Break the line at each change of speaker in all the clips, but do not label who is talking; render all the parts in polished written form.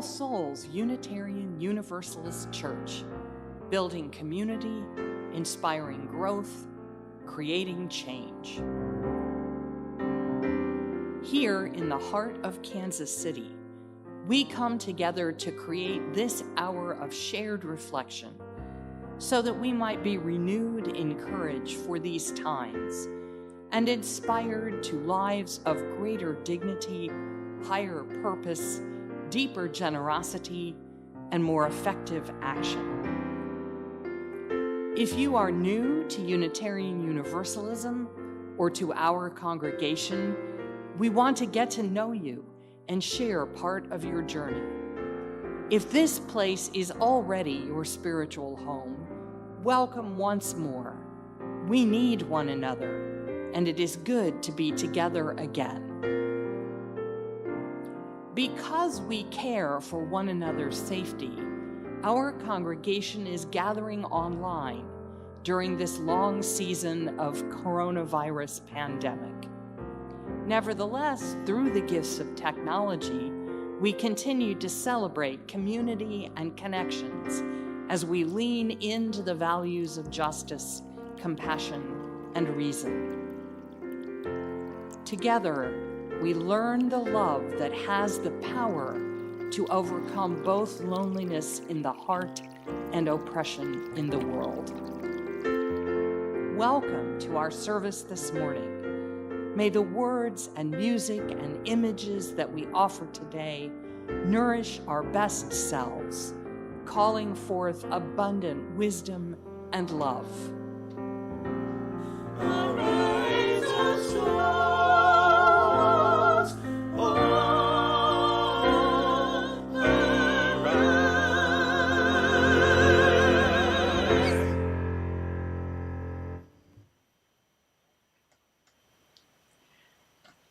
All Souls Unitarian Universalist Church, building community, inspiring growth, creating change. Here in the heart of Kansas City, we come together to create this hour of shared reflection so that we might be renewed in courage for these times and inspired to lives of greater dignity, higher purpose, deeper generosity, and more effective action. If you are new to Unitarian Universalism or to our congregation, we want to get to know you and share part of your journey. If this place is already your spiritual home, welcome once more. We need one another, and it is good to be together again. Because we care for one another's safety, our congregation is gathering online during this long season of coronavirus pandemic. Nevertheless, through the gifts of technology, we continue to celebrate community and connections as we lean into the values of justice, compassion, and reason. Together, we learn the love that has the power to overcome both loneliness in the heart and oppression in the world. Welcome to our service this morning. May the words and music and images that we offer today nourish our best selves, calling forth abundant wisdom and love. Arise, O souls, arise.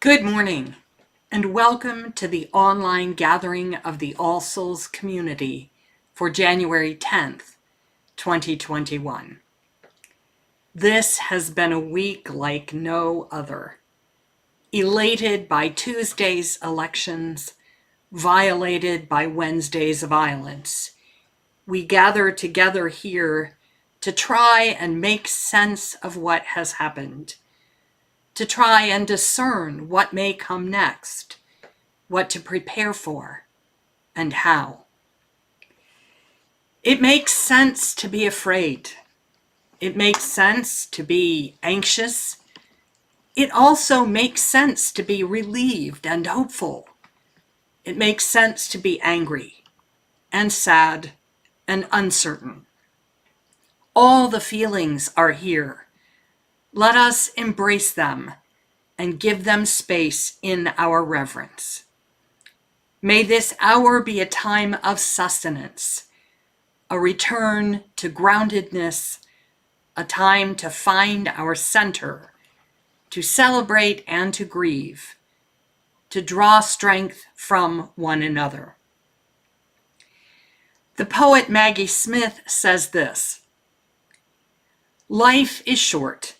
Good morning, and welcome to the online gathering of the All Souls community for January 10th, 2021. This has been a week like no other. Elated by Tuesday's elections, violated by Wednesday's violence, we gather together here to try and make sense of what has happened, to try and discern what may come next, what to prepare for, and how. It makes sense to be afraid. It makes sense to be anxious. It also makes sense to be relieved and hopeful. It makes sense to be angry and sad and uncertain. All the feelings are here. Let us embrace them and give them space in our reverence. May this hour be a time of sustenance, a return to groundedness, a time to find our center, to celebrate and to grieve, to draw strength from one another. The poet Maggie Smith says this: "Life is short,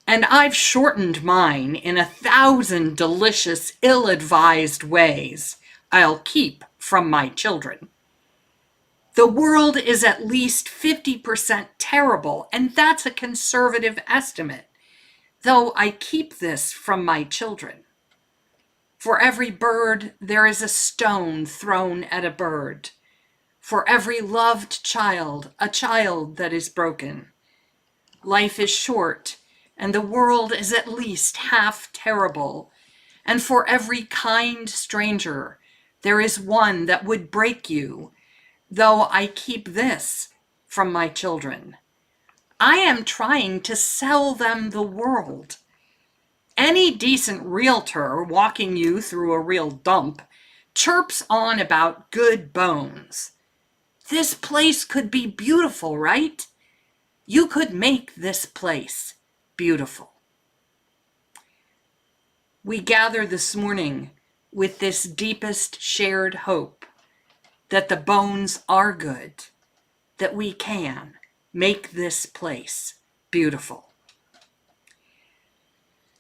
and I've shortened mine in 1,000 delicious, ill-advised ways I'll keep from my children. The world is at least 50% terrible, and that's a conservative estimate, though I keep this from my children. For every bird, there is a stone thrown at a bird. For every loved child, a child that is broken. Life is short, and the world is at least half terrible, and for every kind stranger, there is one that would break you, though I keep this from my children. I am trying to sell them the world. Any decent realtor walking you through a real dump chirps on about good bones. This place could be beautiful, right? You could make this place beautiful." We gather this morning with this deepest shared hope that the bones are good, that we can make this place beautiful.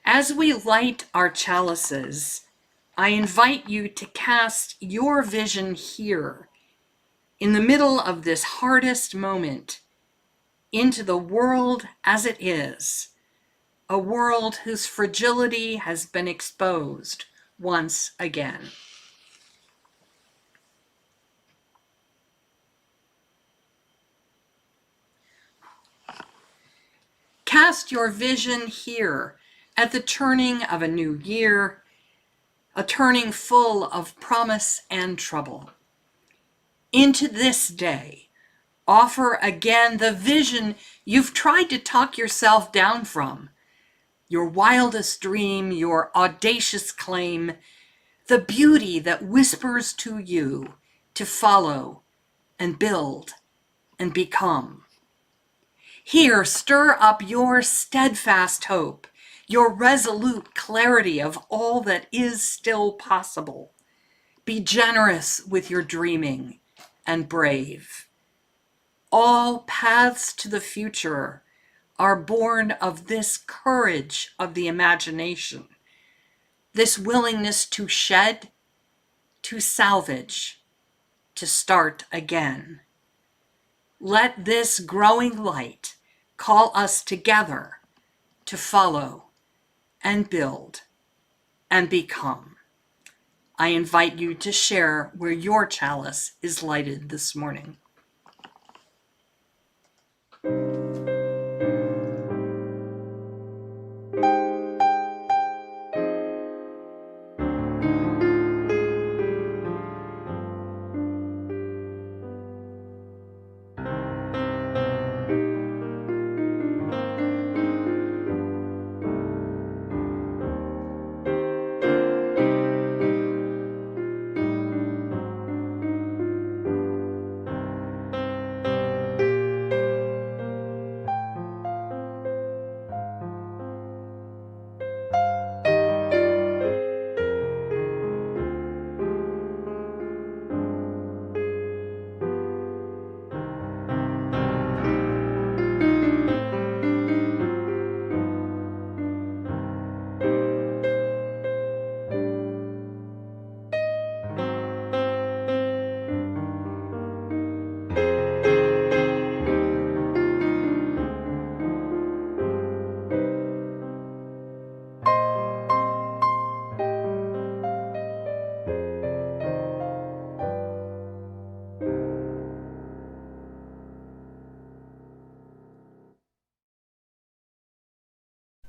As we light our chalices, I invite you to cast your vision here, in the middle of this hardest moment, into the world as it is, a world whose fragility has been exposed once again. Cast your vision here at the turning of a new year, a turning full of promise and trouble. Into this day, offer again the vision you've tried to talk yourself down from, your wildest dream, your audacious claim, the beauty that whispers to you to follow and build and become. Here, stir up your steadfast hope, your resolute clarity of all that is still possible. Be generous with your dreaming and brave. All paths to the future are born of this courage of the imagination, this willingness to shed, to salvage, to start again. Let this growing light call us together to follow and build and become. I invite you to share where your chalice is lighted this morning.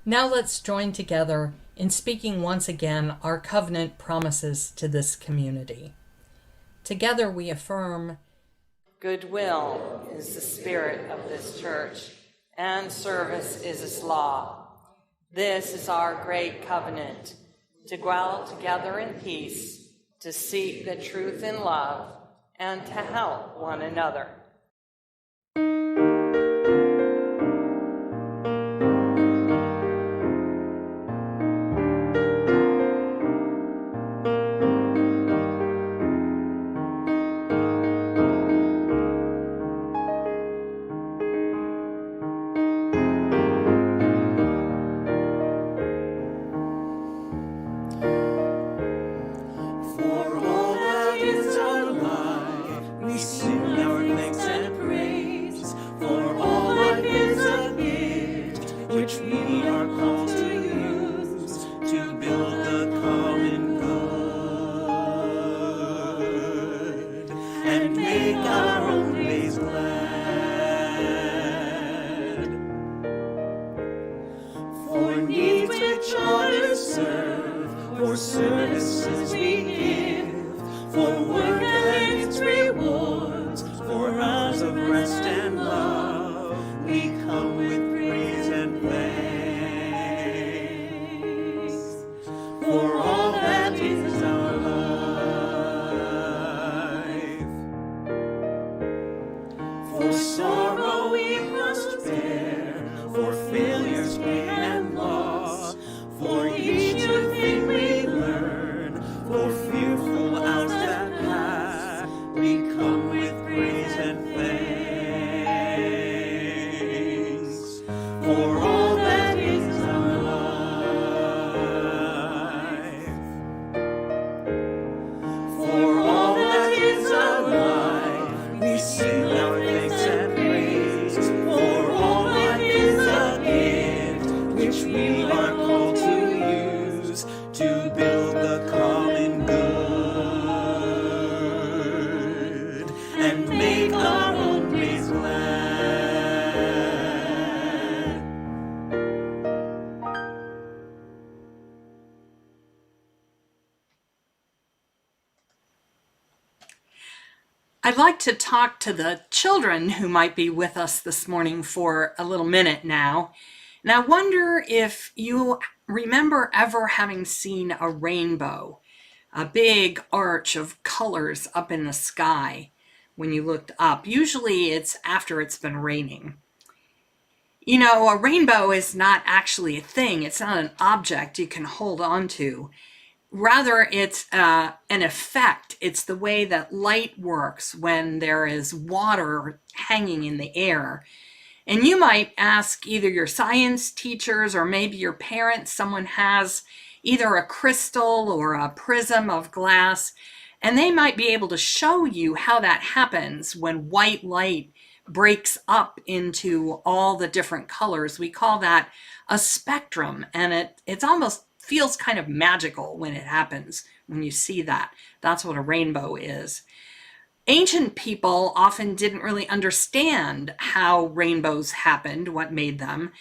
Now let's join together in speaking once again our covenant promises to this community. Together we affirm, goodwill is the spirit of this church, and service is its law. This is our great covenant, to dwell together in peace, to seek the truth in love, and to help one another.
We come with praise and thanks.
I'd like to talk to the children who might be with us this morning for a little minute now. And I wonder if you remember ever having seen a rainbow, a big arch of colors up in the sky when you looked up. Usually it's after it's been raining. You know, a rainbow is not actually a thing. It's not an object you can hold on to. Rather, it's an effect. It's the way that light works when there is water hanging in the air. And you might ask either your science teachers or maybe your parents, someone has either a crystal or a prism of glass, and they might be able to show you how that happens when white light breaks up into all the different colors. We call that a spectrum, and it's almost feels kind of magical when it happens, when you see that. That's what a rainbow is. Ancient people often didn't really understand how rainbows happened, what made them.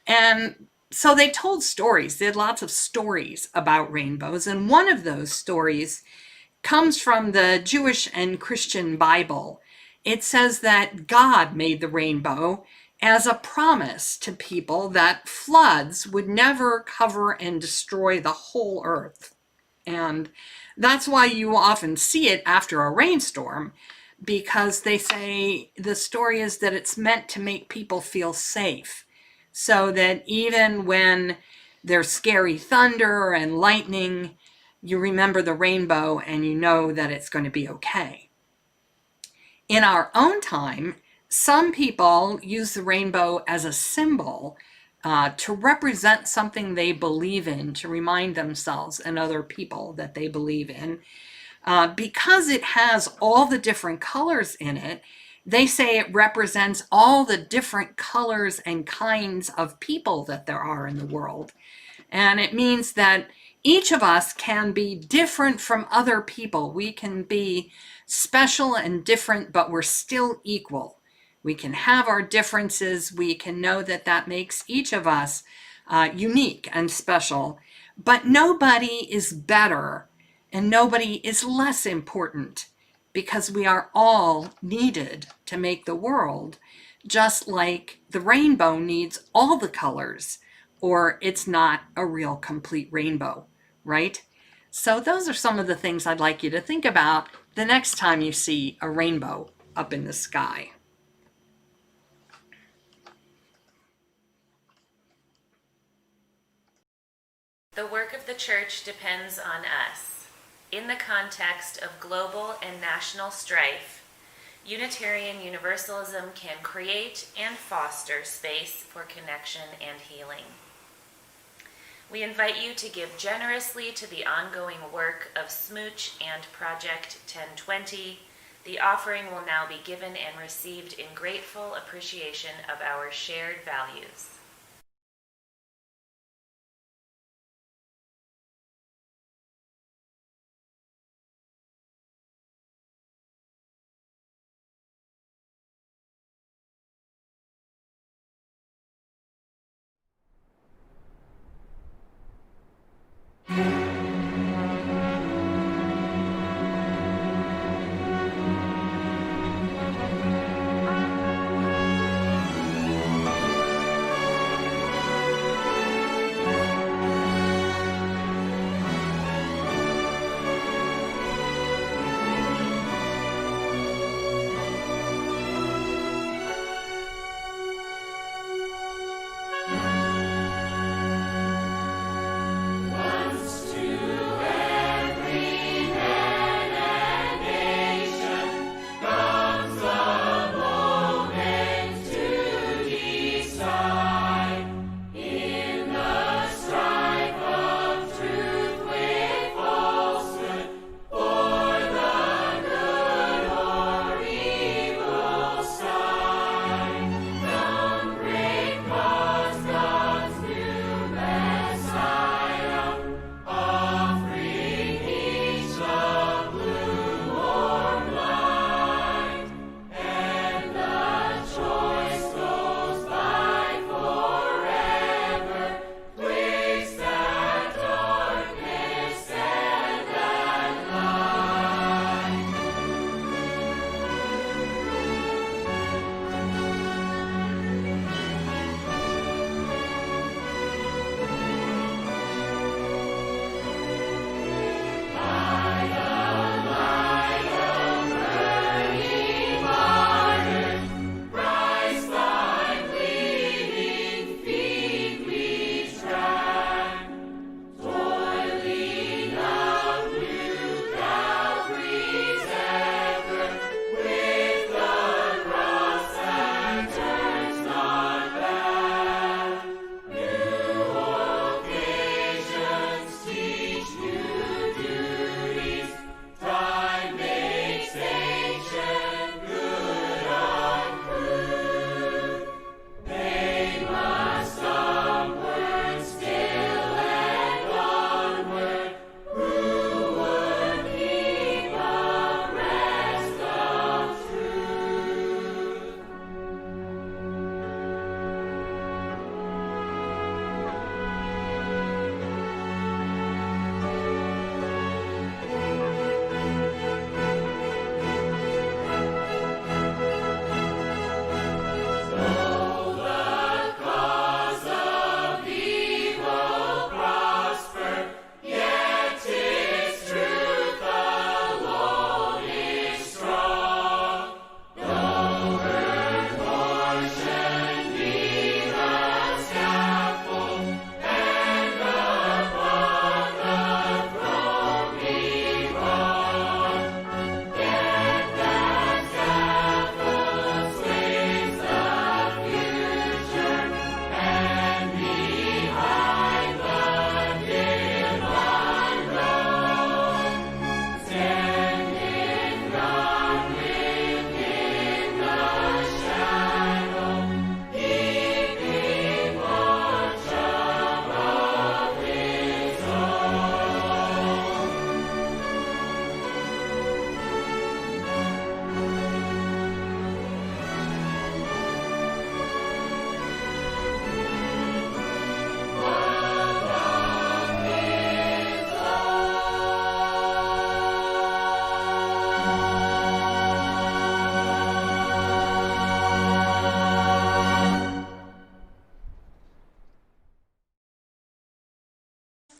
And so they told stories. They had lots of stories about rainbows. And one of those stories comes from the Jewish and Christian Bible. It says that God made the rainbow as a promise to people that floods would never cover and destroy the whole earth. And that's why you often see it after a rainstorm, because they say the story is that it's meant to make people feel safe, so that even when there's scary thunder and lightning, you remember the rainbow and you know that it's going to be okay. In our own time, some people use the rainbow as a symbol to represent something they believe in, to remind themselves and other people that they believe in. Because it has all the different colors in it, they say it represents all the different colors and kinds of people that there are in the world. And it means that each of us can be different from other people. We can be special and different, but we're still equal. We can have our differences. We can know that that makes each of us unique and special. But nobody is better and nobody is less important, because we are all needed to make the world, just like the rainbow needs all the colors, or it's not a real complete rainbow, right? So those are some of the things I'd like you to think about the next time you see a rainbow up in the sky.
The work of the Church depends on us. In the context of global and national strife, Unitarian Universalism can create and foster space for connection and healing. We invite you to give generously to the ongoing work of Smooch and Project 1020. The offering will now be given and received in grateful appreciation of our shared values.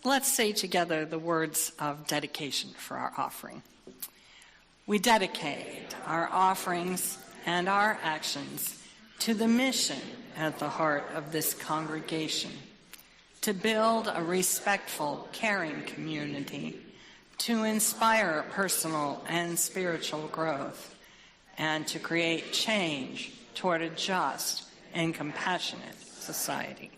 let's say together the words of dedication for our offering. We dedicate our offerings and our actions to the mission at the heart of this congregation, to build a respectful, caring community, to inspire personal and spiritual growth, and to create change toward a just and compassionate society.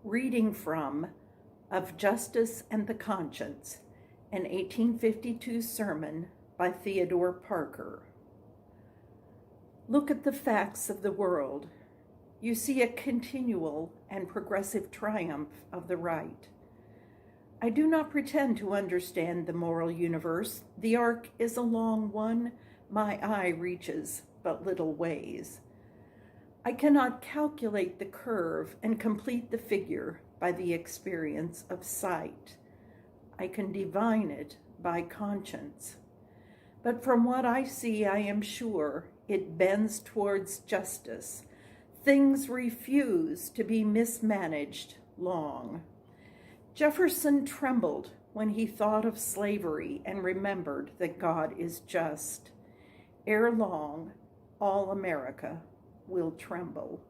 Reading from Of Justice and the Conscience, an 1852 sermon by Theodore Parker. Look at the facts of the world. You see a continual and progressive triumph of the right. I do not pretend to understand the moral universe. The arc is a long one. My eye reaches but little ways. I cannot calculate the curve and complete the figure by the experience of sight. I can divine it by conscience. But from what I see, I am sure it bends towards justice. Things refuse to be mismanaged long. Jefferson trembled when he thought of slavery and remembered that God is just. Ere long, all America will tremble.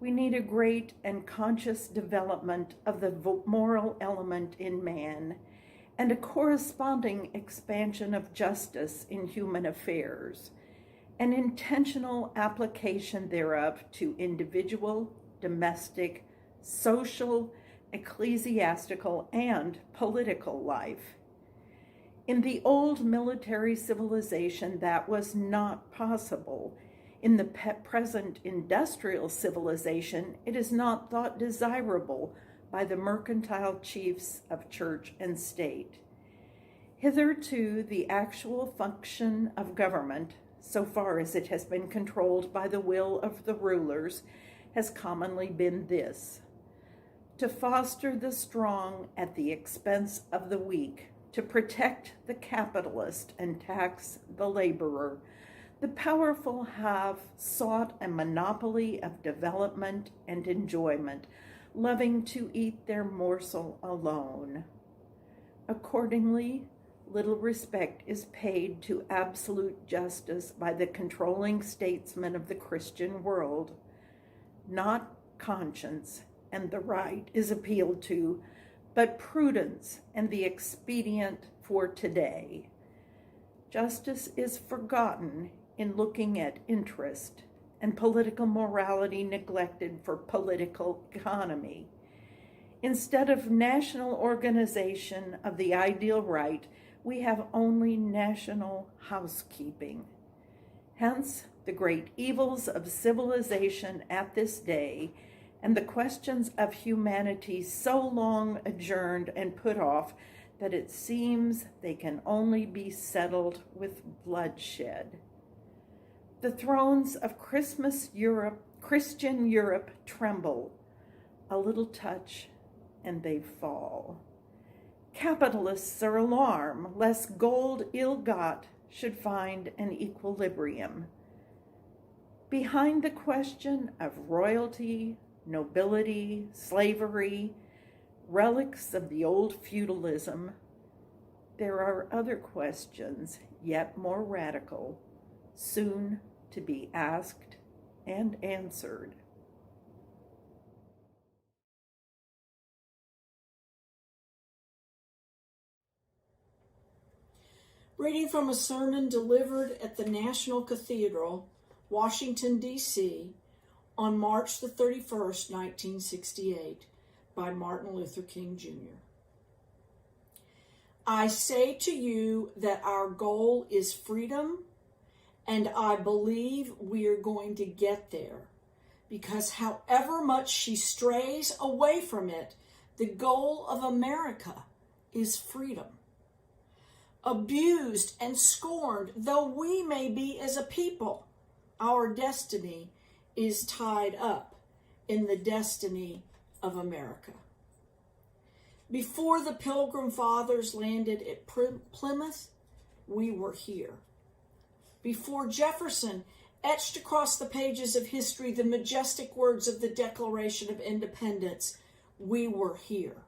We need a great and conscious development of the moral element in man and a corresponding expansion of justice in human affairs, an intentional application thereof to individual, domestic, social, ecclesiastical, and political life. In the old military civilization, that was not possible. In the present industrial civilization, it is not thought desirable by the mercantile chiefs of church and state. Hitherto, the actual function of government, so far as it has been controlled by the will of the rulers, has commonly been this: to foster the strong at the expense of the weak, to protect the capitalist and tax the laborer. The powerful have sought a monopoly of development and enjoyment, loving to eat their morsel alone. Accordingly, little respect is paid to absolute justice by the controlling statesmen of the Christian world. Not conscience and the right is appealed to, but prudence and the expedient for today. Justice is forgotten in looking at interest, and political morality neglected for political economy. Instead of national organization of the ideal right, we have only national housekeeping. Hence, the great evils of civilization at this day and the questions of humanity so long adjourned and put off that it seems they can only be settled with bloodshed. The thrones of Christmas Europe, Christian Europe tremble. A little touch and they fall. Capitalists are alarmed lest gold ill got should find an equilibrium. Behind the question of royalty, nobility, slavery, relics of the old feudalism, there are other questions yet more radical, soon to be asked and answered.
Reading from a sermon delivered at the National Cathedral, Washington, D.C., on March the 31st, 1968, by Martin Luther King, Jr. I say to you that our goal is freedom, and I believe we are going to get there, because however much she strays away from it, the goal of America is freedom. Abused and scorned though we may be as a people, our destiny is tied up in the destiny of America. Before the Pilgrim Fathers landed at Plymouth, we were here. before Jefferson etched across the pages of history the majestic words of the Declaration of Independence, we were here.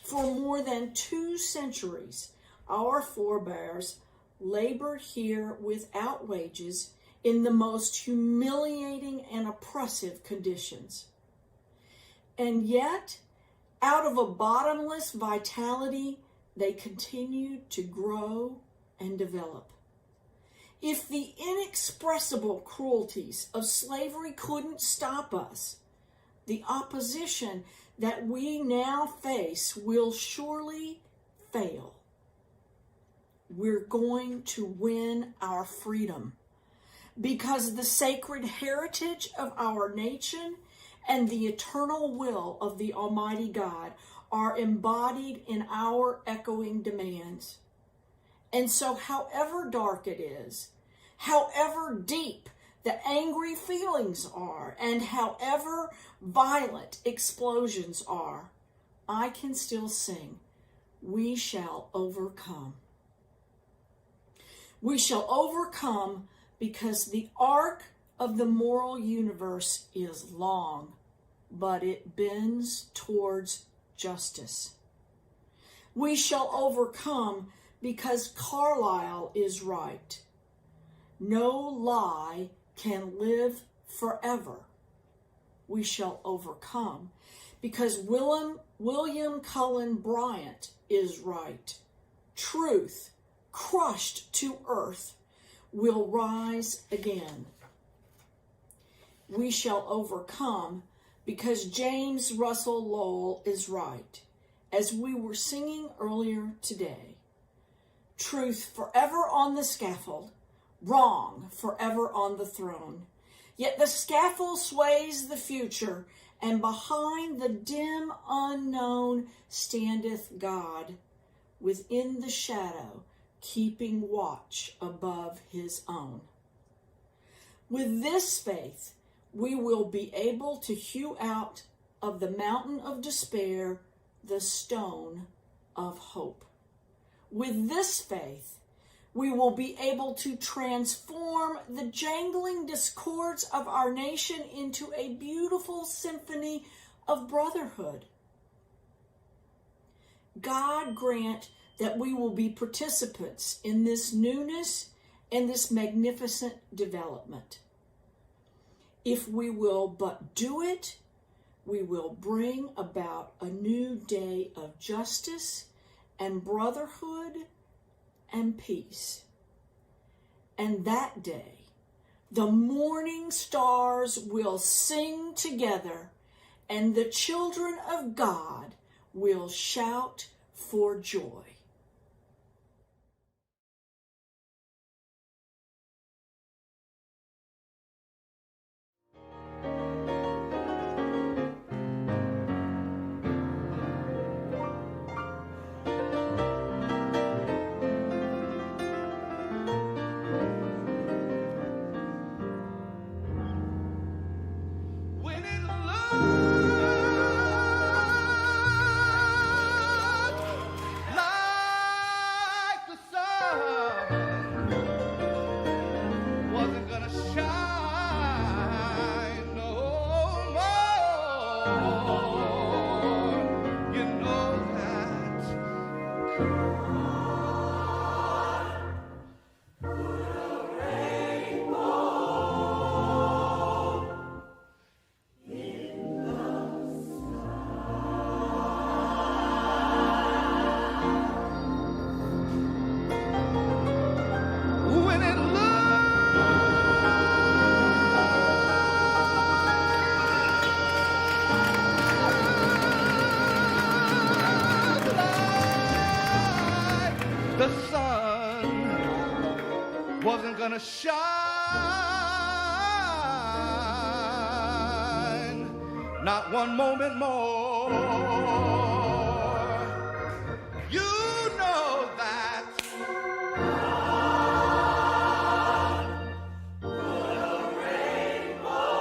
For more than 2 centuries, our forebears labored here without wages in the most humiliating and oppressive conditions. And yet, out of a bottomless vitality, they continued to grow and develop. If the inexpressible cruelties of slavery couldn't stop us, the opposition that we now face will surely fail. We're going to win our freedom because the sacred heritage of our nation and the eternal will of the Almighty God are embodied in our echoing demands. And so, however dark it is, however deep the angry feelings are, and however violent explosions are, I can still sing, we shall overcome. We shall overcome because the arc of the moral universe is long, but it bends towards justice. We shall overcome because Carlyle is right. No lie can live forever. We shall overcome because William Cullen Bryant is right. Truth, crushed to earth, will rise again. We shall overcome because James Russell Lowell is right. As we were singing earlier today, truth forever on the scaffold, wrong forever on the throne. Yet the scaffold sways the future, and behind the dim unknown standeth God, within the shadow, keeping watch above his own. With this faith, we will be able to hew out of the mountain of despair the stone of hope. With this faith, we will be able to transform the jangling discords of our nation into a beautiful symphony of brotherhood. God grant that we will be participants in this newness and this magnificent development. If we will but do it, we will bring about a new day of justice and brotherhood and peace. And that day, the morning stars will sing together, and the children of God will shout for joy.
Gonna shine not one moment more. You know that put a rainbow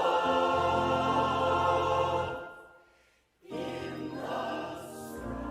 in the sky.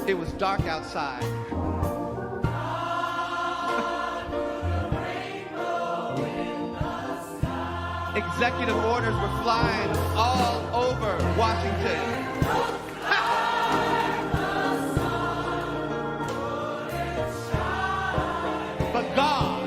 It was dark outside. Executive orders were flying all over Washington. But God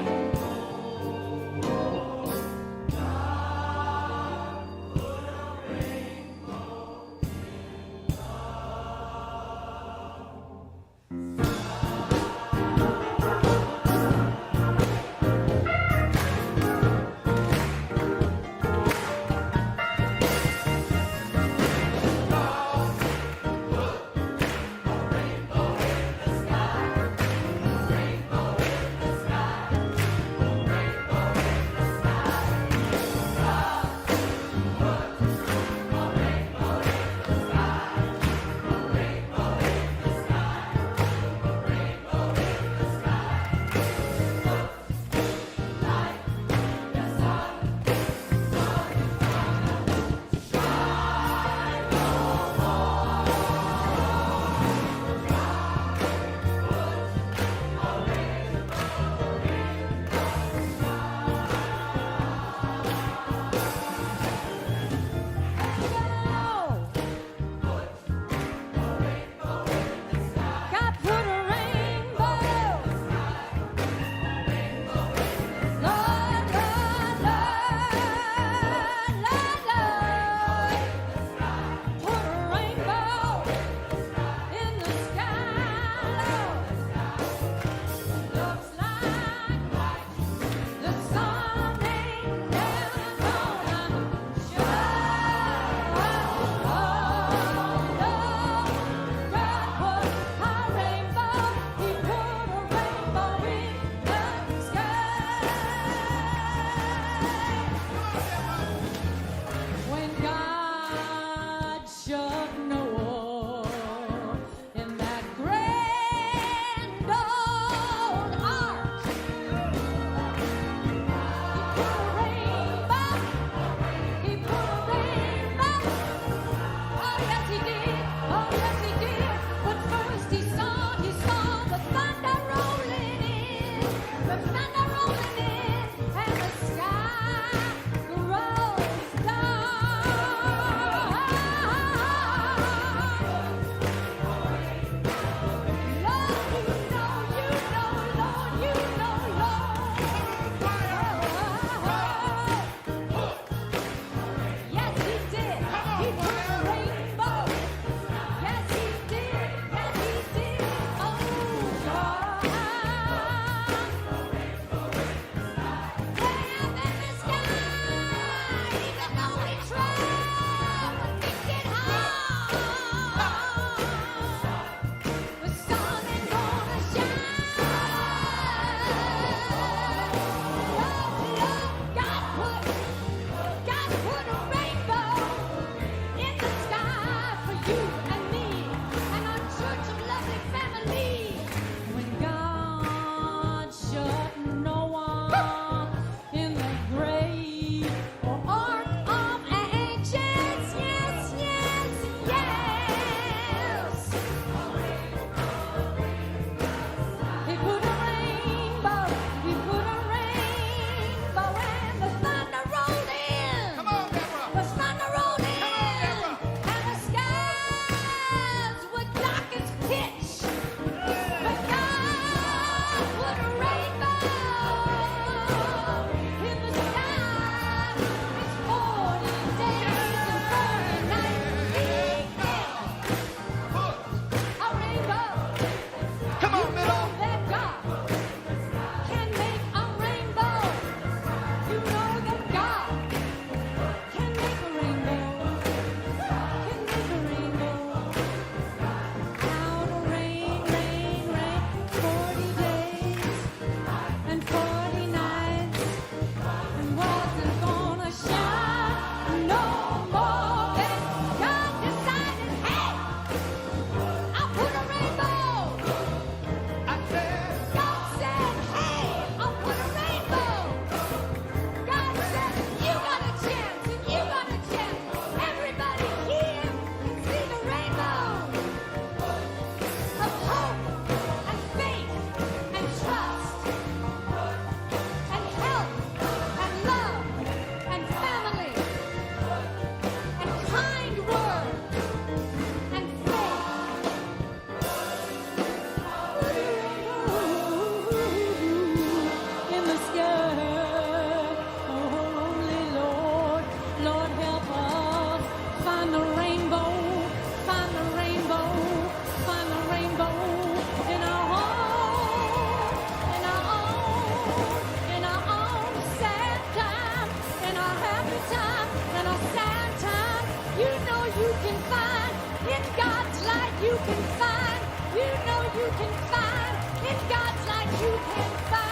can find. In God's light you can find. You know you can find. In God's light you can find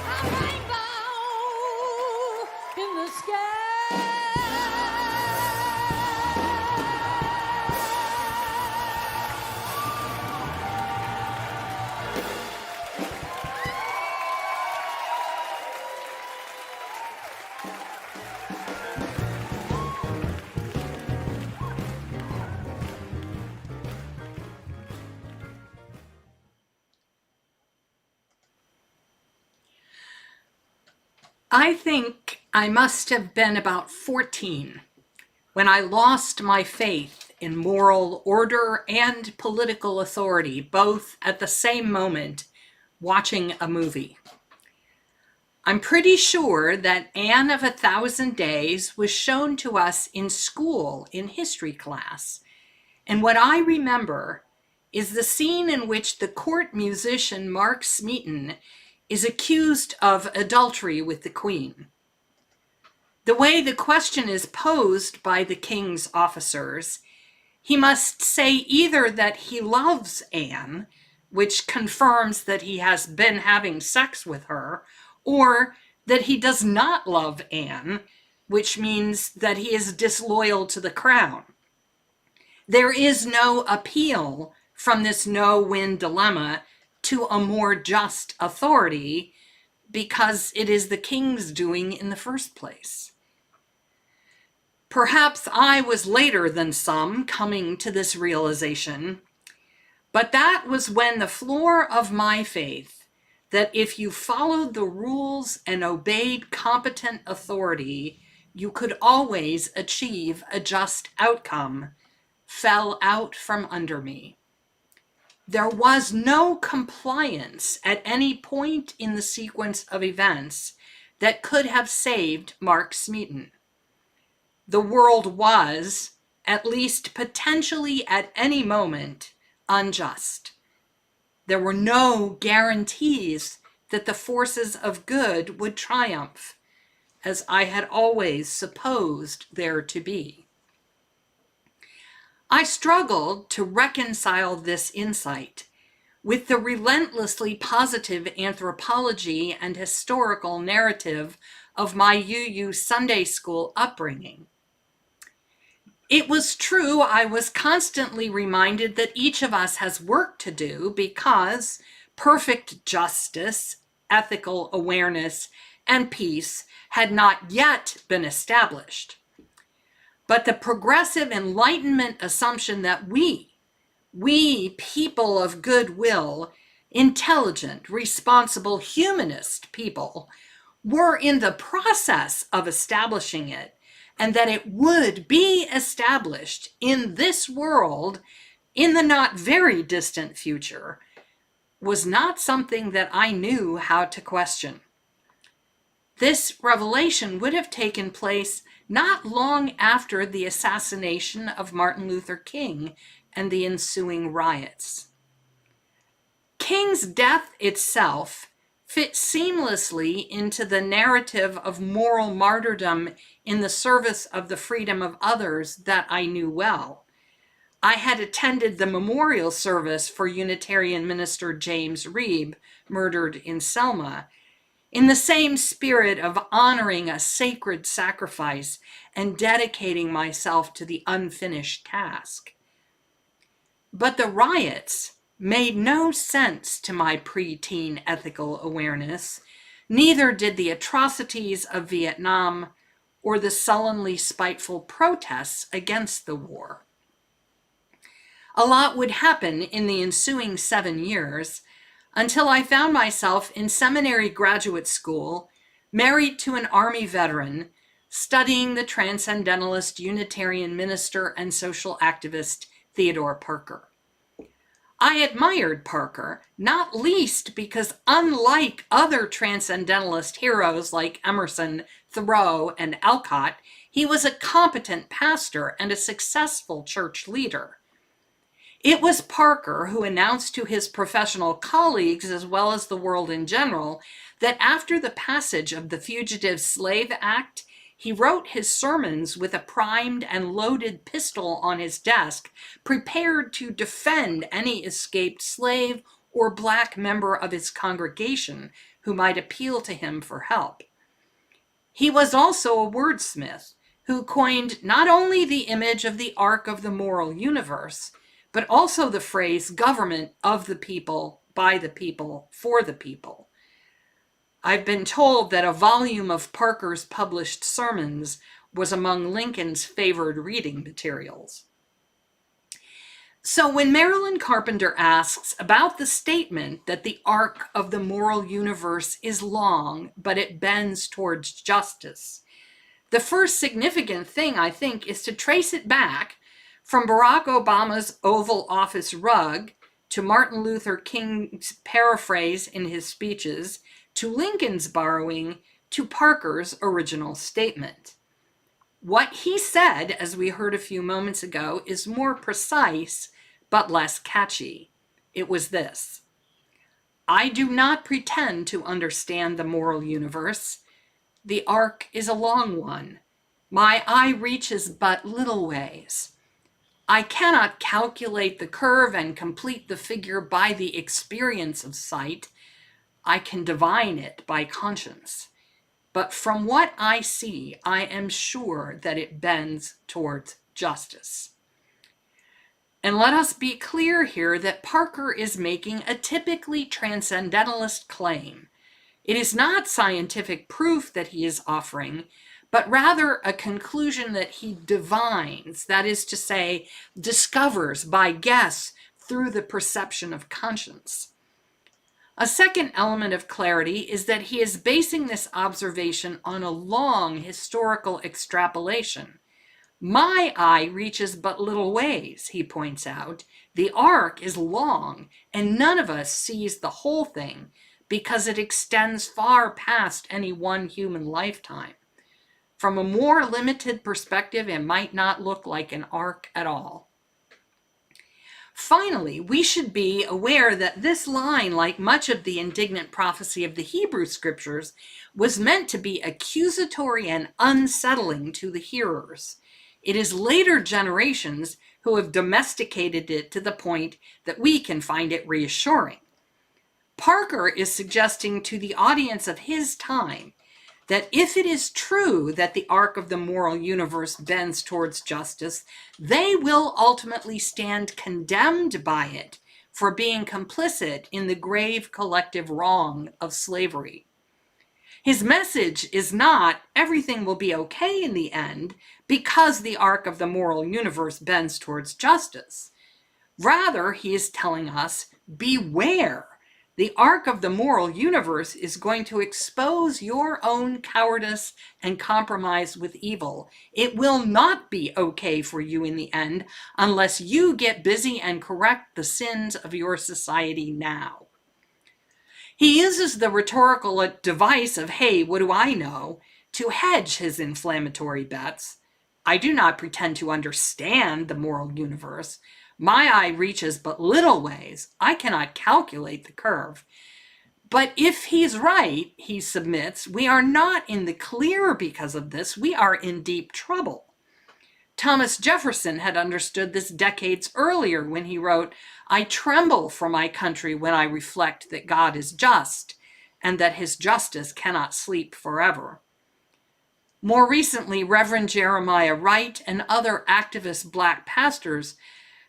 a rainbow in the sky.
I think I must have been about 14 when I lost my faith in moral order and political authority, both at the same moment, watching a movie. I'm pretty sure that Anne of a Thousand Days was shown to us in school in history class. And what I remember is the scene in which the court musician Mark Smeaton is accused of adultery with the queen. The way the question is posed by the king's officers, he must say either that he loves Anne, which confirms that he has been having sex with her, or that he does not love Anne, which means that he is disloyal to the crown. There is no appeal from this no-win dilemma to a more just authority because it is the king's doing in the first place. Perhaps I was later than some coming to this realization, but that was when the floor of my faith, that if you followed the rules and obeyed competent authority, you could always achieve a just outcome, fell out from under me. There was no compliance at any point in the sequence of events that could have saved Mark Smeaton. The world was, at least potentially at any moment, unjust. There were no guarantees that the forces of good would triumph, as I had always supposed there to be. I struggled to reconcile this insight with the relentlessly positive anthropology and historical narrative of my UU Sunday school upbringing. It was true, I was constantly reminded that each of us has work to do because perfect justice, ethical awareness, and peace had not yet been established. But the progressive Enlightenment assumption that we people of goodwill, intelligent, responsible, humanist people, were in the process of establishing it, and that it would be established in this world in the not very distant future, was not something that I knew how to question. This revelation would have taken place not long after the assassination of Martin Luther King and the ensuing riots. King's death itself fit seamlessly into the narrative of moral martyrdom in the service of the freedom of others that I knew well. I had attended the memorial service for Unitarian minister James Reeb, murdered in Selma, in the same spirit of honoring a sacred sacrifice and dedicating myself to the unfinished task. But the riots made no sense to my preteen ethical awareness. Neither did the atrocities of Vietnam or the sullenly spiteful protests against the war. A lot would happen in the ensuing 7 years until I found myself in seminary graduate school, married to an Army veteran, studying the Transcendentalist Unitarian minister and social activist Theodore Parker. I admired Parker, not least because unlike other Transcendentalist heroes like Emerson, Thoreau, and Alcott, he was a competent pastor and a successful church leader. It was Parker who announced to his professional colleagues, as well as the world in general, that after the passage of the Fugitive Slave Act, He wrote his sermons with a primed and loaded pistol on his desk, prepared to defend any escaped slave or black member of his congregation who might appeal to him for help. He was also a wordsmith who coined not only the image of the arc of the moral universe, but also the phrase government of the people, by the people, for the people. I've been told that a volume of Parker's published sermons was among Lincoln's favored reading materials. So when Marilyn Carpenter asks about the statement that the arc of the moral universe is long, but it bends towards justice, the first significant thing, I think, is to trace it back from Barack Obama's Oval Office rug to Martin Luther King's paraphrase in his speeches, to Lincoln's borrowing, to Parker's original statement. What he said, as we heard a few moments ago, is more precise but less catchy. It was this: I do not pretend to understand the moral universe. The arc is a long one. My eye reaches but little ways. I cannot calculate the curve and complete the figure by the experience of sight. I can divine it by conscience. But from what I see, I am sure that it bends towards justice. And let us be clear here that Parker is making a typically transcendentalist claim. It is not scientific proof that he is offering, but rather a conclusion that he divines, that is to say, discovers by guess through the perception of conscience. A second element of clarity is that he is basing this observation on a long historical extrapolation. My eye reaches but little ways, he points out. The arc is long, and none of us sees the whole thing because it extends far past any one human lifetime. From a more limited perspective, it might not look like an arc at all. Finally, we should be aware that this line, like much of the indignant prophecy of the Hebrew scriptures, was meant to be accusatory and unsettling to the hearers. It is later generations who have domesticated it to the point that we can find it reassuring. Parker is suggesting to the audience of his time that if it is true that the arc of the moral universe bends towards justice, they will ultimately stand condemned by it for being complicit in the grave collective wrong of slavery. His message is not everything will be okay in the end because the arc of the moral universe bends towards justice. Rather, he is telling us, beware. The arc of the moral universe is going to expose your own cowardice and compromise with evil. It will not be okay for you in the end unless you get busy and correct the sins of your society now. He uses the rhetorical device of, hey, what do I know, to hedge his inflammatory bets. I do not pretend to understand the moral universe. My eye reaches but little ways. I cannot calculate the curve. But if he's right, he submits, we are not in the clear because of this. We are in deep trouble. Thomas Jefferson had understood this decades earlier when he wrote, I tremble for my country when I reflect that God is just and that his justice cannot sleep forever. More recently, Reverend Jeremiah Wright and other activist Black pastors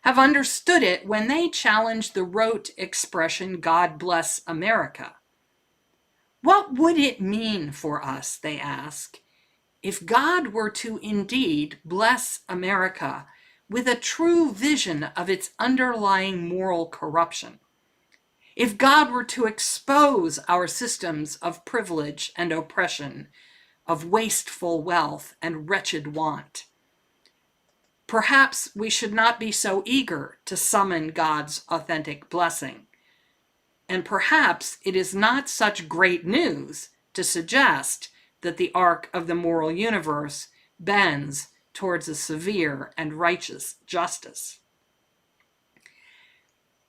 have understood it when they challenge the rote expression, God bless America. What would it mean for us, they ask, if God were to indeed bless America with a true vision of its underlying moral corruption? If God were to expose our systems of privilege and oppression, of wasteful wealth and wretched want? Perhaps we should not be so eager to summon God's authentic blessing. And perhaps it is not such great news to suggest that the arc of the moral universe bends towards a severe and righteous justice.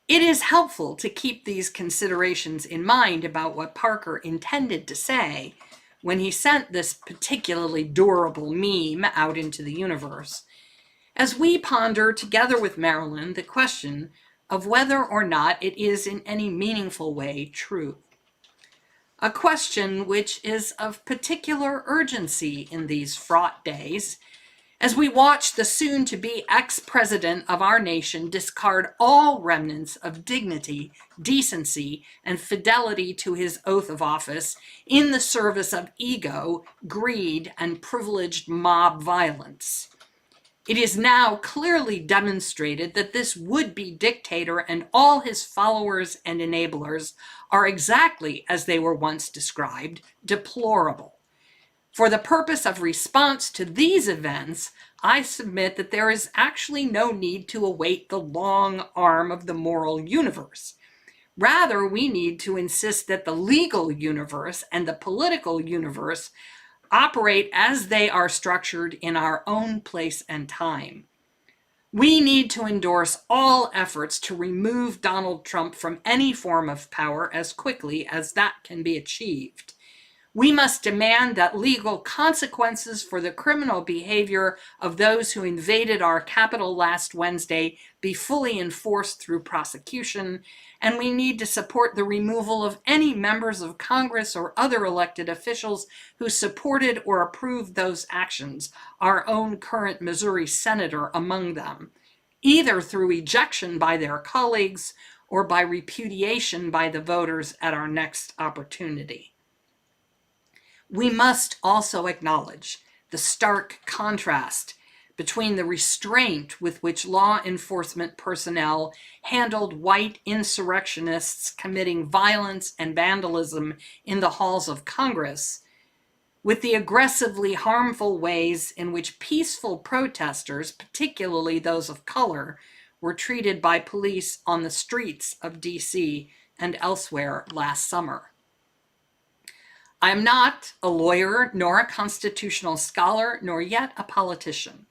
It is helpful to keep these considerations in mind about what Parker intended to say when he sent this particularly durable meme out into the universe, as we ponder together with Marilyn the question of whether or not it is in any meaningful way true. A question which is of particular urgency in these fraught days, as we watch the soon-to-be ex-president of our nation discard all remnants of dignity, decency, and fidelity to his oath of office in the service of ego, greed, and privileged mob violence. It is now clearly demonstrated that this would-be dictator and all his followers and enablers are exactly as they were once described, deplorable. For the purpose of response to these events, I submit that there is actually no need to await the long arm of the moral universe. Rather, we need to insist that the legal universe and the political universe operate as they are structured in our own place and time. We need to endorse all efforts to remove Donald Trump from any form of power as quickly as that can be achieved. We must demand that legal consequences for the criminal behavior of those who invaded our Capitol last Wednesday be fully enforced through prosecution, and we need to support the removal of any members of Congress or other elected officials who supported or approved those actions, our own current Missouri senator among them, either through ejection by their colleagues or by repudiation by the voters at our next opportunity. We must also acknowledge the stark contrast between the restraint with which law enforcement personnel handled white insurrectionists committing violence and vandalism in the halls of Congress, with the aggressively harmful ways in which peaceful protesters, particularly those of color, were treated by police on the streets of D.C. and elsewhere last summer. I am not a lawyer, nor a constitutional scholar, nor yet a politician.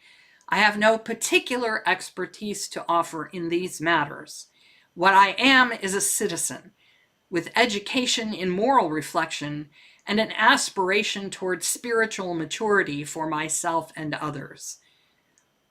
I have no particular expertise to offer in these matters. What I am is a citizen with education in moral reflection and an aspiration towards spiritual maturity for myself and others.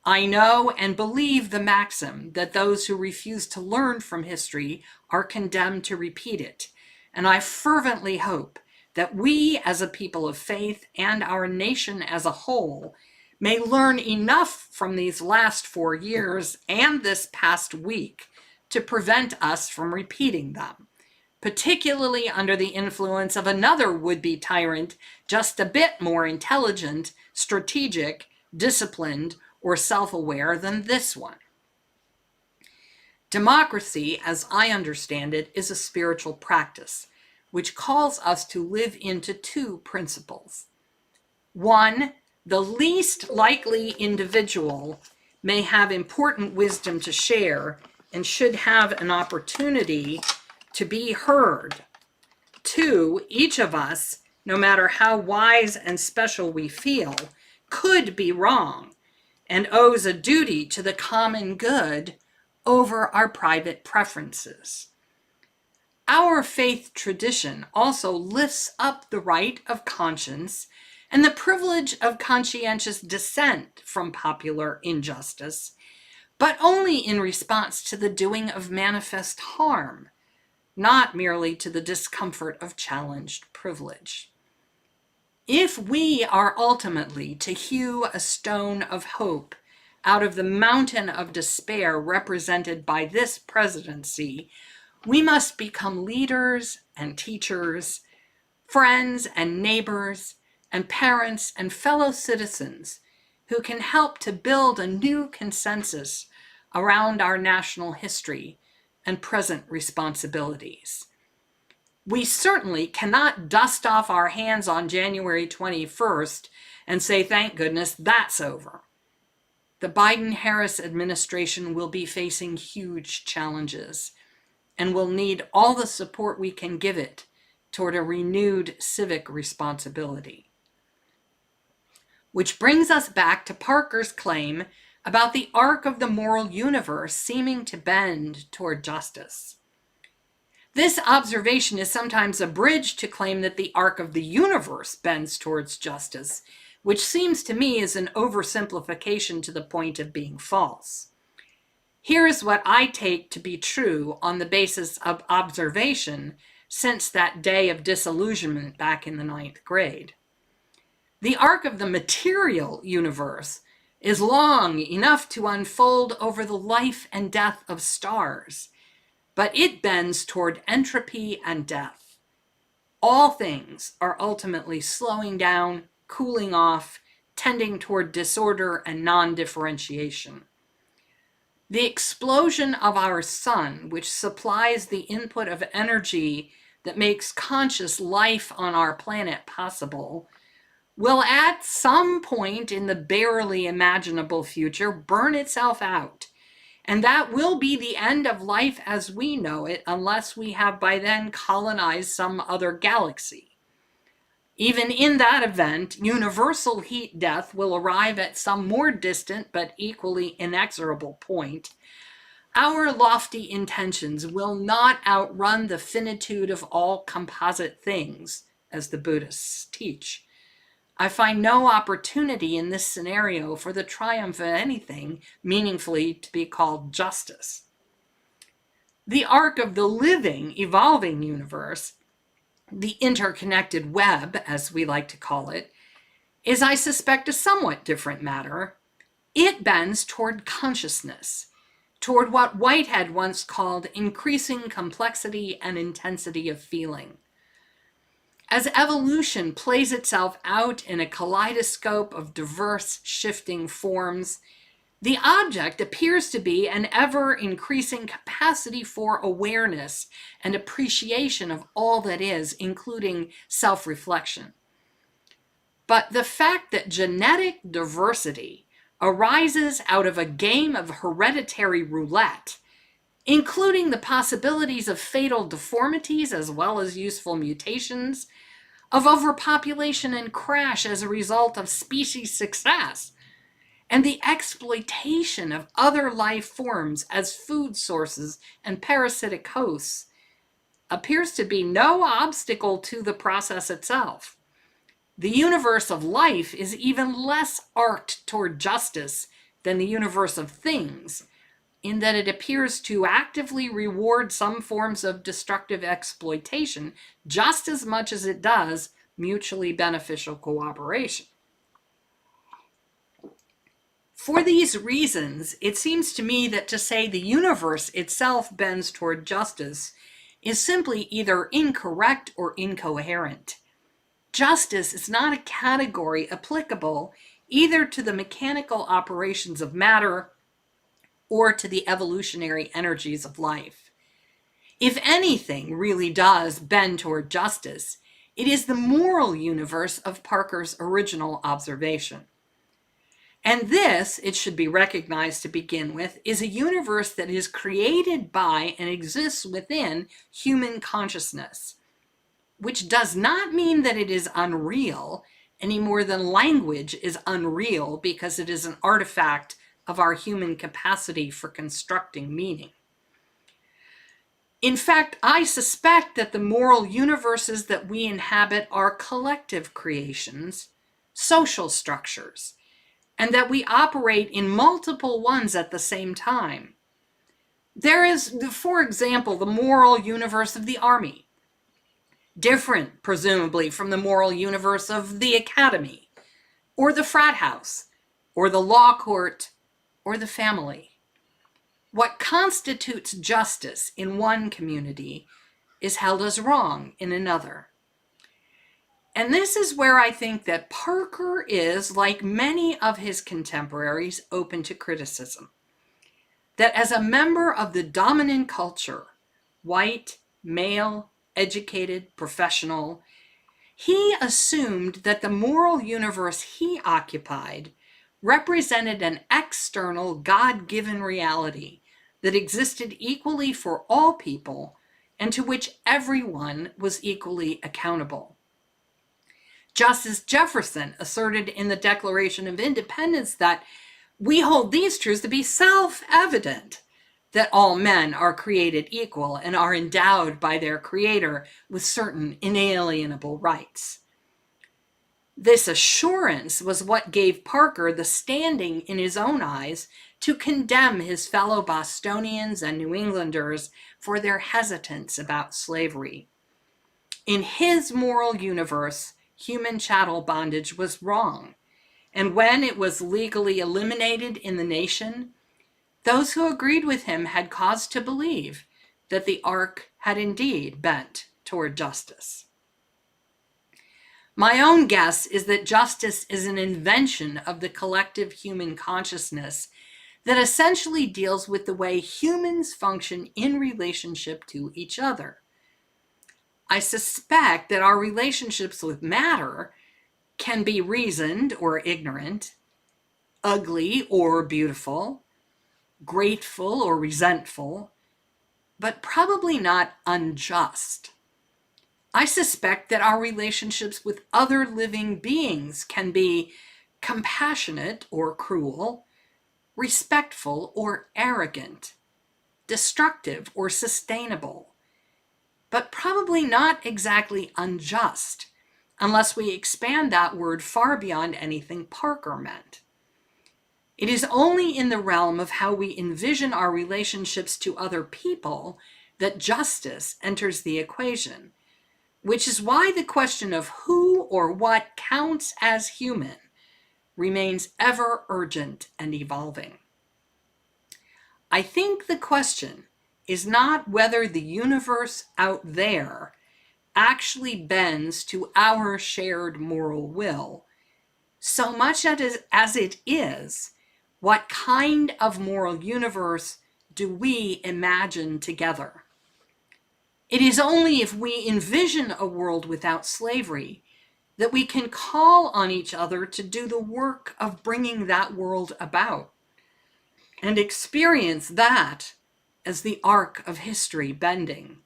I know and believe the maxim that those who refuse to learn from history are condemned to repeat it, and I fervently hope that we as a people of faith and our nation as a whole may learn enough from these last 4 years and this past week to prevent us from repeating them, particularly under the influence of another would-be tyrant just a bit more intelligent, strategic, disciplined, or self-aware than this one. Democracy, as I understand it, is a spiritual practice, which calls us to live into 2 principles. 1, the least likely individual may have important wisdom to share and should have an opportunity to be heard. 2, each of us, no matter how wise and special we feel, could be wrong and owes a duty to the common good over our private preferences. Our faith tradition also lifts up the right of conscience and the privilege of conscientious dissent from popular injustice, but only in response to the doing of manifest harm, not merely to the discomfort of challenged privilege. If we are ultimately to hew a stone of hope out of the mountain of despair represented by this presidency, we must become leaders and teachers, friends and neighbors, and parents and fellow citizens who can help to build a new consensus around our national history and present responsibilities. We certainly cannot dust off our hands on January 21st and say, thank goodness, that's over. The Biden-Harris administration will be facing huge challenges and will need all the support we can give it toward a renewed civic responsibility. Which brings us back to Parker's claim about the arc of the moral universe seeming to bend toward justice. This observation is sometimes abridged to claim that the arc of the universe bends towards justice, which seems to me is an oversimplification to the point of being false. Here is what I take to be true on the basis of observation since that day of disillusionment back in the 9th grade. The arc of the material universe is long enough to unfold over the life and death of stars, but it bends toward entropy and death. All things are ultimately slowing down, cooling off, tending toward disorder and non-differentiation. The explosion of our sun, which supplies the input of energy that makes conscious life on our planet possible, will at some point in the barely imaginable future burn itself out. And that will be the end of life as we know it, unless we have by then colonized some other galaxy. Even in that event, universal heat death will arrive at some more distant but equally inexorable point. Our lofty intentions will not outrun the finitude of all composite things, as the Buddhists teach. I find no opportunity in this scenario for the triumph of anything meaningfully to be called justice. The arc of the living, evolving universe, the interconnected web, as we like to call it, is, I suspect, a somewhat different matter. It bends toward consciousness, toward what Whitehead once called increasing complexity and intensity of feeling. As evolution plays itself out in a kaleidoscope of diverse, shifting forms, the object appears to be an ever-increasing capacity for awareness and appreciation of all that is, including self-reflection. But the fact that genetic diversity arises out of a game of hereditary roulette, including the possibilities of fatal deformities as well as useful mutations, of overpopulation and crash as a result of species success, and the exploitation of other life forms as food sources and parasitic hosts, appears to be no obstacle to the process itself. The universe of life is even less arced toward justice than the universe of things, in that it appears to actively reward some forms of destructive exploitation just as much as it does mutually beneficial cooperation. For these reasons, it seems to me that to say the universe itself bends toward justice is simply either incorrect or incoherent. Justice is not a category applicable either to the mechanical operations of matter or to the evolutionary energies of life. If anything really does bend toward justice, it is the moral universe of Parker's original observation. And this, it should be recognized to begin with, is a universe that is created by and exists within human consciousness, which does not mean that it is unreal any more than language is unreal because it is an artifact of our human capacity for constructing meaning. In fact, I suspect that the moral universes that we inhabit are collective creations, social structures, and that we operate in multiple ones at the same time. There is, for example, the moral universe of the army, different, presumably, from the moral universe of the academy, or the frat house, or the law court, or the family. What constitutes justice in one community is held as wrong in another. And this is where I think that Parker is, like many of his contemporaries, open to criticism. That as a member of the dominant culture, white, male, educated, professional, he assumed that the moral universe he occupied represented an external, God-given reality that existed equally for all people and to which everyone was equally accountable. Just as Jefferson asserted in the Declaration of Independence that we hold these truths to be self-evident, that all men are created equal and are endowed by their Creator with certain inalienable rights. This assurance was what gave Parker the standing in his own eyes to condemn his fellow Bostonians and New Englanders for their hesitance about slavery. In his moral universe, human chattel bondage was wrong, and when it was legally eliminated in the nation, those who agreed with him had cause to believe that the ark had indeed bent toward justice. My own guess is that justice is an invention of the collective human consciousness that essentially deals with the way humans function in relationship to each other. I suspect that our relationships with matter can be reasoned or ignorant, ugly or beautiful, grateful or resentful, but probably not unjust. I suspect that our relationships with other living beings can be compassionate or cruel, respectful or arrogant, destructive or sustainable, but probably not exactly unjust, unless we expand that word far beyond anything Parker meant. It is only in the realm of how we envision our relationships to other people that justice enters the equation, which is why the question of who or what counts as human remains ever urgent and evolving. I think the question is not whether the universe out there actually bends to our shared moral will, so much as it is, what kind of moral universe do we imagine together? It is only if we envision a world without slavery that we can call on each other to do the work of bringing that world about and experience that as the arc of history bending.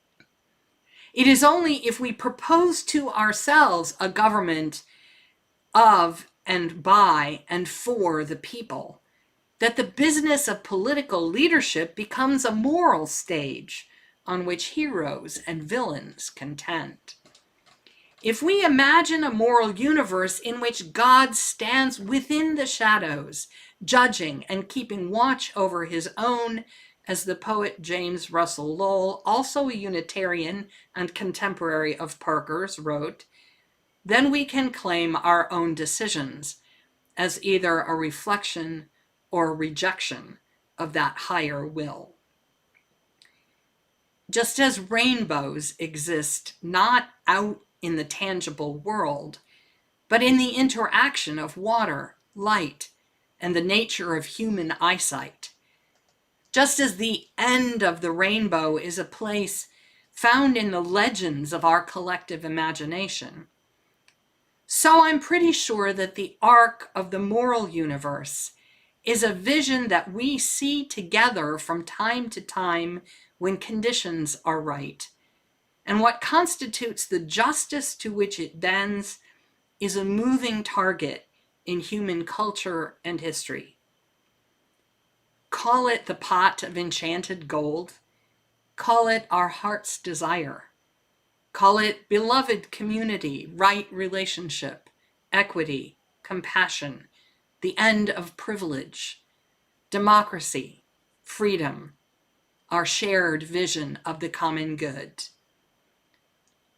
It is only if we propose to ourselves a government of and by and for the people that the business of political leadership becomes a moral stage on which heroes and villains contend. If we imagine a moral universe in which God stands within the shadows, judging and keeping watch over his own, as the poet James Russell Lowell, also a Unitarian and contemporary of Parker's, wrote, then we can claim our own decisions as either a reflection or a rejection of that higher will. Just as rainbows exist not out in the tangible world, but in the interaction of water, light, and the nature of human eyesight. Just as the end of the rainbow is a place found in the legends of our collective imagination, so I'm pretty sure that the arc of the moral universe is a vision that we see together from time to time when conditions are right. And what constitutes the justice to which it bends is a moving target in human culture and history. Call it the pot of enchanted gold. Call it our heart's desire. Call it beloved community, right relationship, equity, compassion, the end of privilege, democracy, freedom, our shared vision of the common good.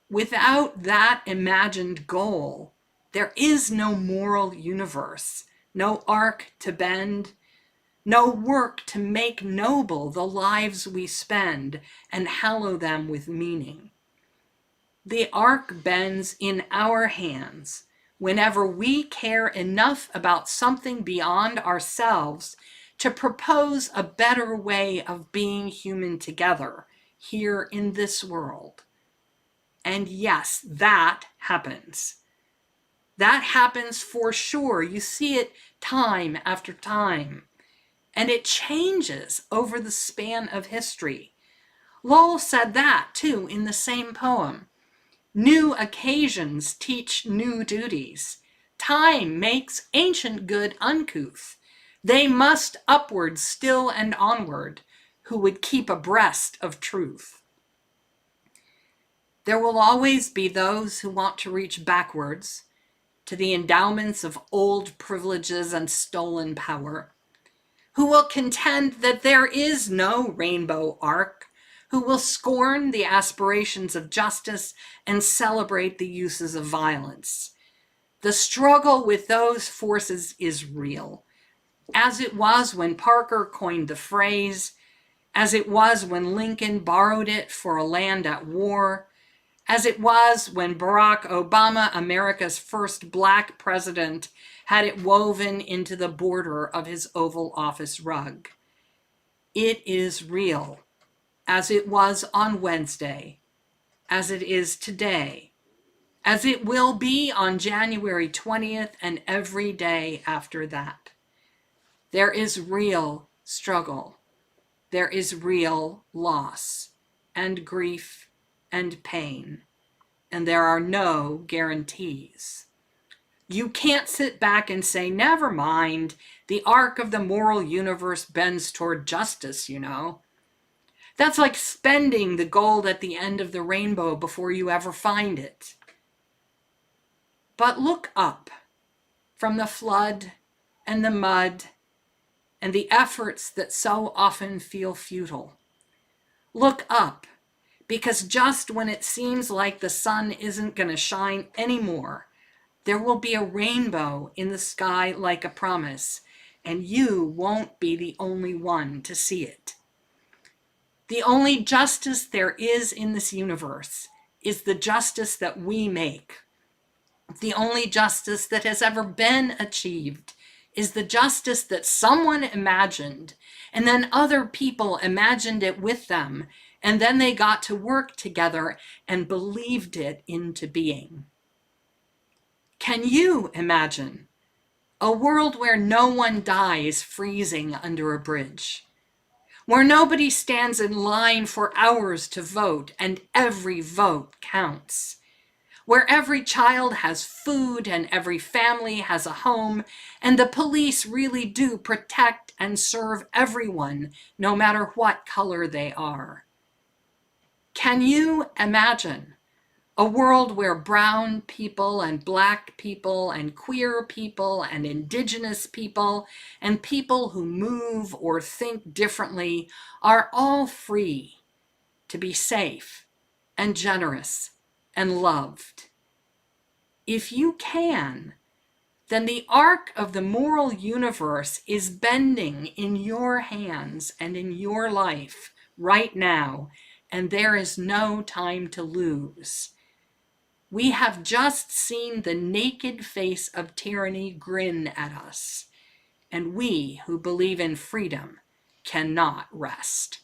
Without that imagined goal, there is no moral universe, no arc to bend, no work to make noble the lives we spend and hallow them with meaning. The arc bends in our hands whenever we care enough about something beyond ourselves to propose a better way of being human together here in this world. And yes, that happens. That happens for sure. You see it time after time. And it changes over the span of history. Lowell said that too in the same poem. New occasions teach new duties. Time makes ancient good uncouth. They must upward still and onward, who would keep abreast of truth. There will always be those who want to reach backwards to the endowments of old privileges and stolen power, who will contend that there is no rainbow arc, who will scorn the aspirations of justice and celebrate the uses of violence. The struggle with those forces is real, as it was when Parker coined the phrase, as it was when Lincoln borrowed it for a land at war, as it was when Barack Obama, America's first Black president, had it woven into the border of his Oval Office rug. It is real, as it was on Wednesday, as it is today, as it will be on January 20th and every day after that. There is real struggle. There is real loss and grief and pain, and there are no guarantees. You can't sit back and say, never mind, the arc of the moral universe bends toward justice, you know. That's like spending the gold at the end of the rainbow before you ever find it. But look up from the flood and the mud and the efforts that so often feel futile. Look up, because just when it seems like the sun isn't going to shine anymore, there will be a rainbow in the sky like a promise, and you won't be the only one to see it. The only justice there is in this universe is the justice that we make. The only justice that has ever been achieved is the justice that someone imagined, and then other people imagined it with them, and then they got to work together and believed it into being. Can you imagine a world where no one dies freezing under a bridge? Where nobody stands in line for hours to vote and every vote counts? Where every child has food and every family has a home, and the police really do protect and serve everyone, no matter what color they are? Can you imagine a world where brown people and Black people and queer people and indigenous people and people who move or think differently are all free to be safe and generous and loved? If you can, then the arc of the moral universe is bending in your hands and in your life right now, and there is no time to lose. We have just seen the naked face of tyranny grin at us, and we who believe in freedom cannot rest.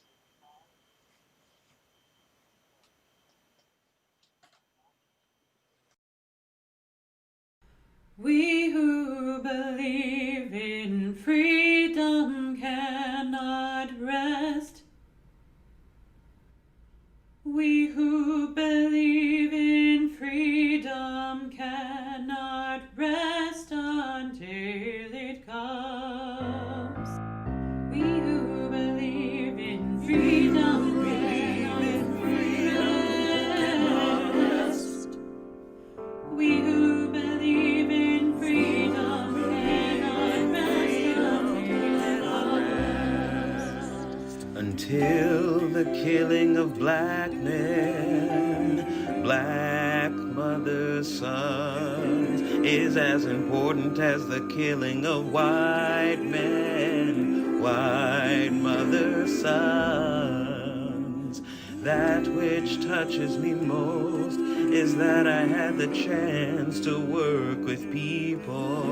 We who believe in freedom cannot rest. We who believe in freedom cannot rest until it comes. We who believe in freedom cannot rest. We who believe in freedom cannot rest
until the killing of black men, black mothers' sons, is as important as the killing of white men, white mothers' sons. That which touches me most is that I had the chance to work with people,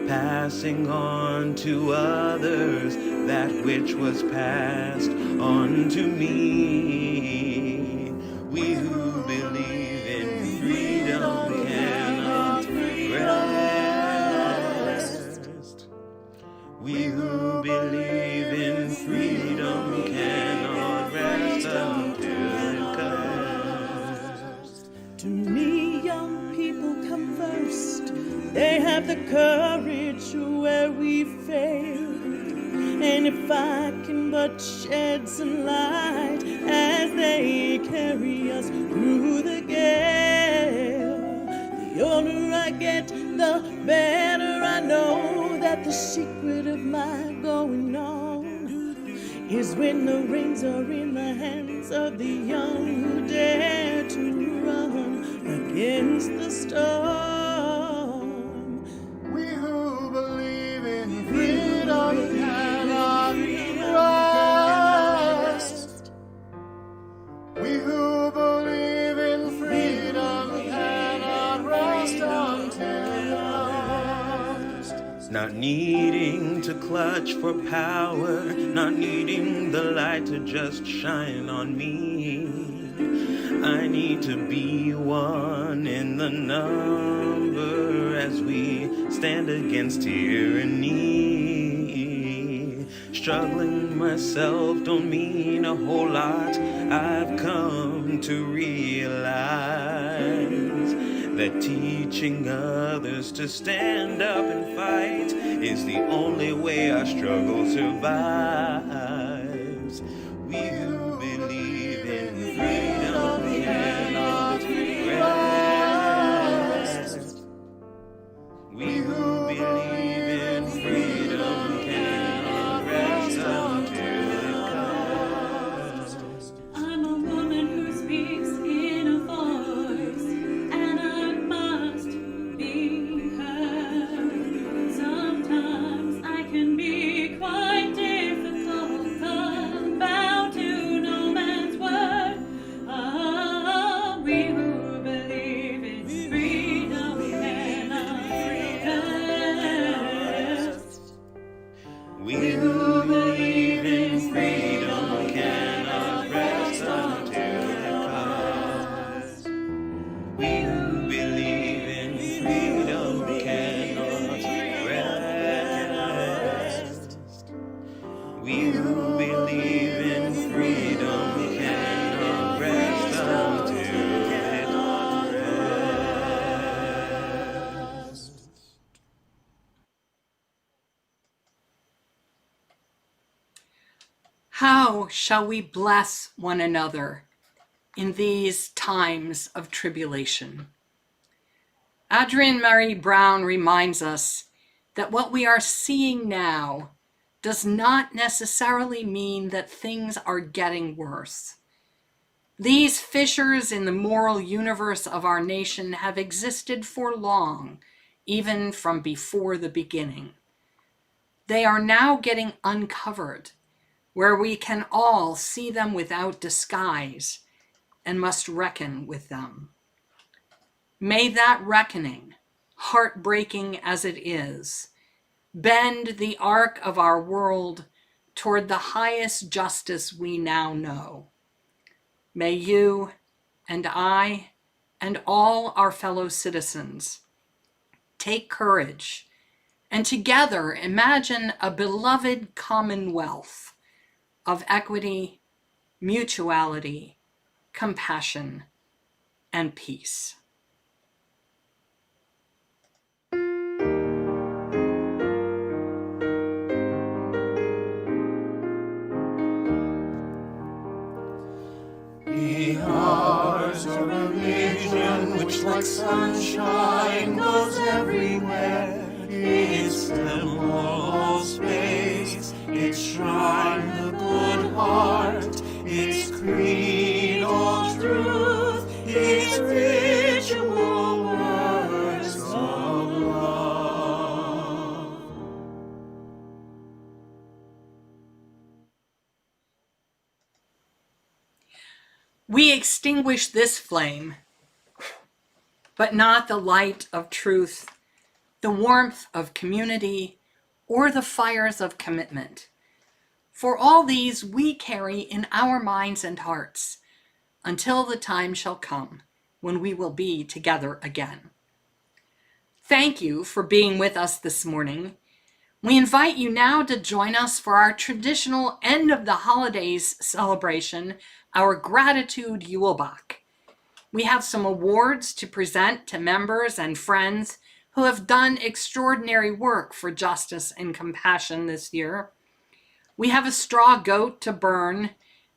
passing on to others that which was passed on to me. We who believe in freedom cannot rest. We who believe in freedom cannot rest until it comes.
To me, young people come first. They have the courage where we failed, And if I can but shed some light as they carry us through the gale, the older I get, the better I know that the secret of my going on is when the reins are in the hands of the young who dare to run against the storm.
We who believe in freedom cannot rest. We who believe in freedom cannot rest until lost.
Not needing to clutch for power, not needing the light to just shine on me. I need to be one in the number as we stand against tyranny. Struggling myself don't mean a whole lot. I've come to realize that teaching others to stand up and fight is the only way our struggle survives. We who believe in freedom cannot rest. We who believe in freedom cannot rest until it comes.
I'm a woman who speaks in a voice, and I must be heard. Sometimes I can be quite difficult, bound to no man's word. Ah, we who believe in freedom cannot rest.
We who believe in freedom cannot rest until it comes. We who believe in freedom cannot rest. We who believe in freedom cannot rest until it rests.
How shall we bless one another in these times of tribulation? Adrienne Mary Brown reminds us that what we are seeing now does not necessarily mean that things are getting worse. These fissures in the moral universe of our nation have existed for long, even from before the beginning. They are now getting uncovered, where we can all see them without disguise and must reckon with them. May that reckoning, heartbreaking as it is, bend the arc of our world toward the highest justice we now know. May you and I and all our fellow citizens take courage and together imagine a beloved commonwealth of equity, mutuality, compassion, and peace.
The heart of religion, which like sunshine goes everywhere, its temple space, its shrine the good heart, its creed all truth, its ritual words of love.
We extinguish this flame, but not the light of truth, the warmth of community, or the fires of commitment. For all these we carry in our minds and hearts until the time shall come when we will be together again. Thank you for being with us this morning. We invite you now to join us for our traditional end of the holidays celebration, our Gratitude Yulebach. We have some awards to present to members and friends who have done extraordinary work for justice and compassion this year. We have a straw goat to burn,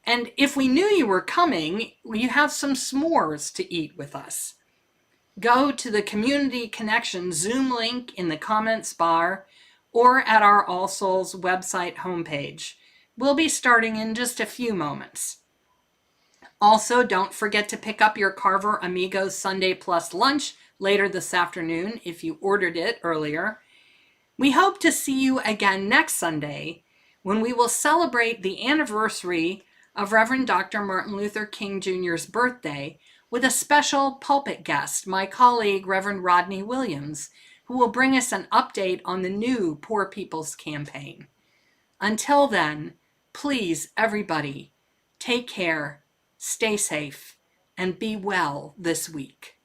and if we knew you were coming, you have some s'mores to eat with us. Go to the Community Connection Zoom link in the comments bar or at our All Souls website homepage. We'll be starting in just a few moments. Also, don't forget to pick up your Carver Amigos Sunday Plus lunch later this afternoon if you ordered it earlier. We hope to see you again next Sunday when we will celebrate the anniversary of Reverend Dr. Martin Luther King Jr.'s birthday with a special pulpit guest, my colleague, Reverend Rodney Williams, who will bring us an update on the new Poor People's Campaign. Until then, please, everybody, take care, stay safe, and be well this week.